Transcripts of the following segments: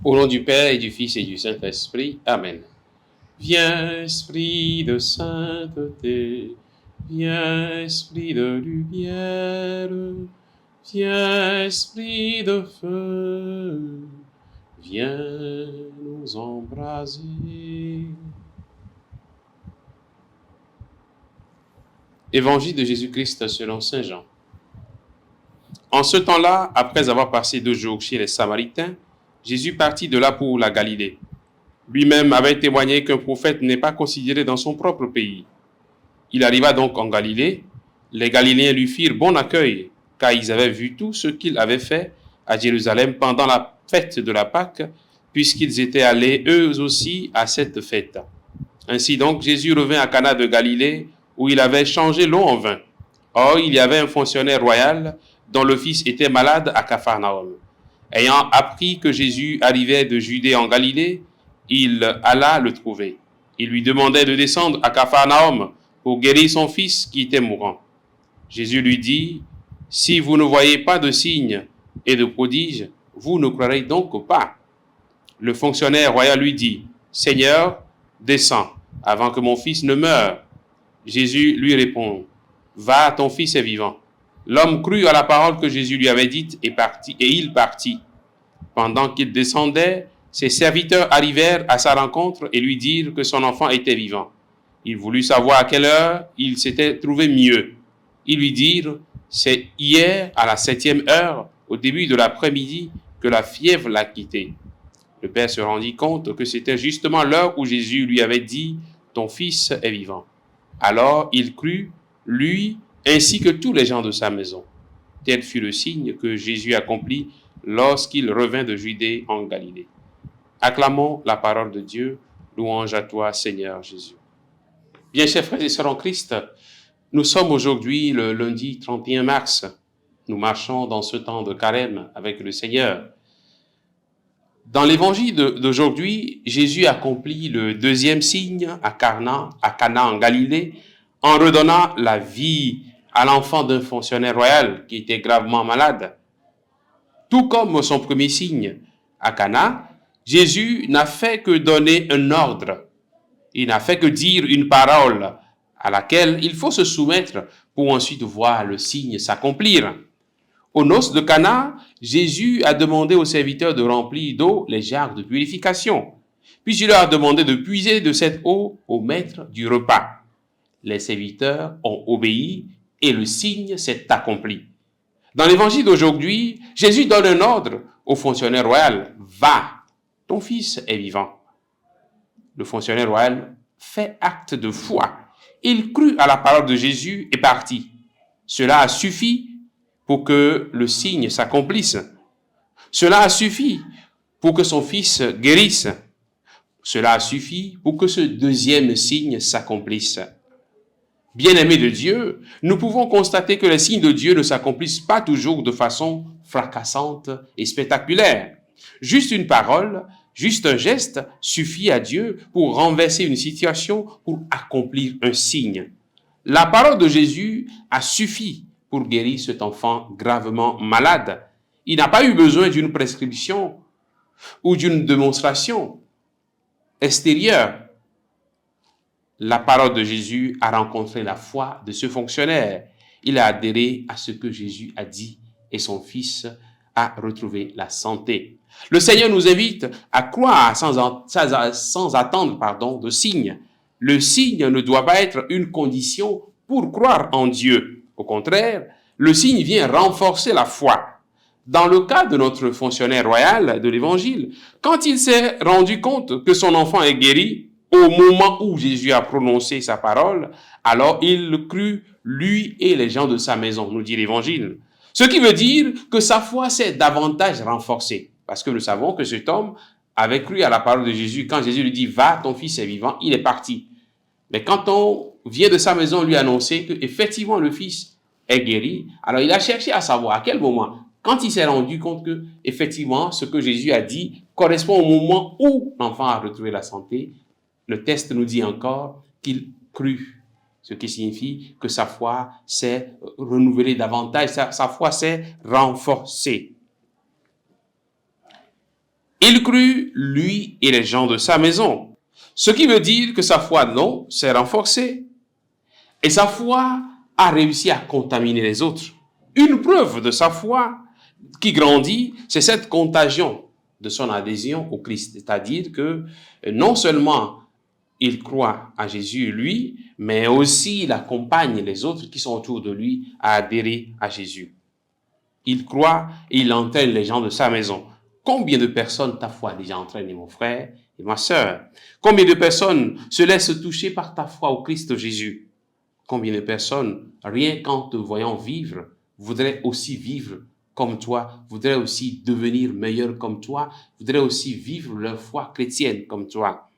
Au nom du Père et du Fils et du Saint-Esprit. Amen. Viens, Esprit de sainteté, viens, Esprit de lumière, viens, Esprit de feu, viens nous embraser. Évangile de Jésus-Christ selon saint Jean. En ce temps-là, après avoir passé 2 jours chez les Samaritains, Jésus partit de là pour la Galilée. Lui-même avait témoigné qu'un prophète n'est pas considéré dans son propre pays. Il arriva donc en Galilée. Les Galiléens lui firent bon accueil, car ils avaient vu tout ce qu'il avait fait à Jérusalem pendant la fête de la Pâque, puisqu'ils étaient allés eux aussi à cette fête. Ainsi donc, Jésus revint à Cana de Galilée, où il avait changé l'eau en vin. Or, il y avait un fonctionnaire royal dont le fils était malade à Capharnaüm. Ayant appris que Jésus arrivait de Judée en Galilée, il alla le trouver. Il lui demandait de descendre à Capharnaüm pour guérir son fils qui était mourant. Jésus lui dit, « Si vous ne voyez pas de signes et de prodiges, vous ne croirez donc pas. » Le fonctionnaire royal lui dit, « Seigneur, descends, avant que mon fils ne meure. » Jésus lui répond, « Va, ton fils est vivant. » L'homme crut à la parole que Jésus lui avait dite et il partit. Pendant qu'il descendait, ses serviteurs arrivèrent à sa rencontre et lui dirent que son enfant était vivant. Il voulut savoir à quelle heure il s'était trouvé mieux. Ils lui dirent, c'est hier à la 7e heure, au début de l'après-midi, que la fièvre l'a quitté. Le père se rendit compte que c'était justement l'heure où Jésus lui avait dit, ton fils est vivant. Alors il crut, lui, ainsi que tous les gens de sa maison. Tel fut le signe que Jésus accomplit lorsqu'il revint de Judée en Galilée. Acclamons la parole de Dieu. Louange à toi, Seigneur Jésus. Bien, chers frères et sœurs en Christ, nous sommes aujourd'hui le lundi 31 mars. Nous marchons dans ce temps de carême avec le Seigneur. Dans l'évangile d'aujourd'hui, Jésus accomplit le 2e signe à Cana en Galilée, en redonnant la vie à l'enfant d'un fonctionnaire royal qui était gravement malade. Tout comme son premier signe à Cana, Jésus n'a fait que donner un ordre. Il n'a fait que dire une parole à laquelle il faut se soumettre pour ensuite voir le signe s'accomplir. Aux noces de Cana, Jésus a demandé aux serviteurs de remplir d'eau les jarres de purification. Puis il leur a demandé de puiser de cette eau au maître du repas. Les serviteurs ont obéi et le signe s'est accompli. Dans l'évangile d'aujourd'hui, Jésus donne un ordre au fonctionnaire royal. Va, ton fils est vivant. Le fonctionnaire royal fait acte de foi. Il crut à la parole de Jésus et partit. Cela a suffi pour que le signe s'accomplisse. Cela a suffi pour que son fils guérisse. Cela a suffi pour que ce 2e signe s'accomplisse. Bien-aimés de Dieu, nous pouvons constater que les signes de Dieu ne s'accomplissent pas toujours de façon fracassante et spectaculaire. Juste une parole, juste un geste suffit à Dieu pour renverser une situation, pour accomplir un signe. La parole de Jésus a suffi pour guérir cet enfant gravement malade. Il n'a pas eu besoin d'une prescription ou d'une démonstration extérieure. La parole de Jésus a rencontré la foi de ce fonctionnaire. Il a adhéré à ce que Jésus a dit et son fils a retrouvé la santé. Le Seigneur nous invite à croire sans attendre de signe. Le signe ne doit pas être une condition pour croire en Dieu. Au contraire, le signe vient renforcer la foi. Dans le cas de notre fonctionnaire royal de l'Évangile, quand il s'est rendu compte que son enfant est guéri, au moment où Jésus a prononcé sa parole, alors il crut, lui et les gens de sa maison, nous dit l'Évangile. Ce qui veut dire que sa foi s'est davantage renforcée. Parce que nous savons que cet homme avait cru à la parole de Jésus. Quand Jésus lui dit, va, ton fils est vivant, il est parti. Mais quand on vient de sa maison lui annoncer qu'effectivement le fils est guéri, alors il a cherché à savoir à quel moment. Quand il s'est rendu compte que effectivement ce que Jésus a dit correspond au moment où l'enfant a retrouvé la santé, le texte nous dit encore qu'il crut, ce qui signifie que sa foi s'est renouvelée davantage, sa foi s'est renforcée. Il crut, lui et les gens de sa maison. Ce qui veut dire que sa foi, non, s'est renforcée. Et sa foi a réussi à contaminer les autres. Une preuve de sa foi qui grandit, c'est cette contagion de son adhésion au Christ. C'est-à-dire que non seulement il croit à Jésus, lui, mais aussi il accompagne les autres qui sont autour de lui à adhérer à Jésus. Il croit et il entraîne les gens de sa maison. Combien de personnes ta foi a déjà entraîné, mon frère et ma sœur? Combien de personnes se laissent toucher par ta foi au Christ Jésus? Combien de personnes, rien qu'en te voyant vivre, voudraient aussi vivre comme toi, voudraient aussi devenir meilleurs comme toi, voudraient aussi vivre leur foi chrétienne comme toi?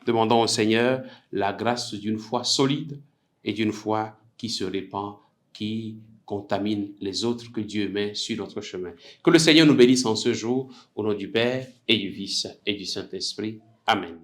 Demandons au Seigneur la grâce d'une foi solide et d'une foi qui se répand, qui contamine les autres que Dieu met sur notre chemin. Que le Seigneur nous bénisse en ce jour, au nom du Père et du Fils et du Saint-Esprit. Amen.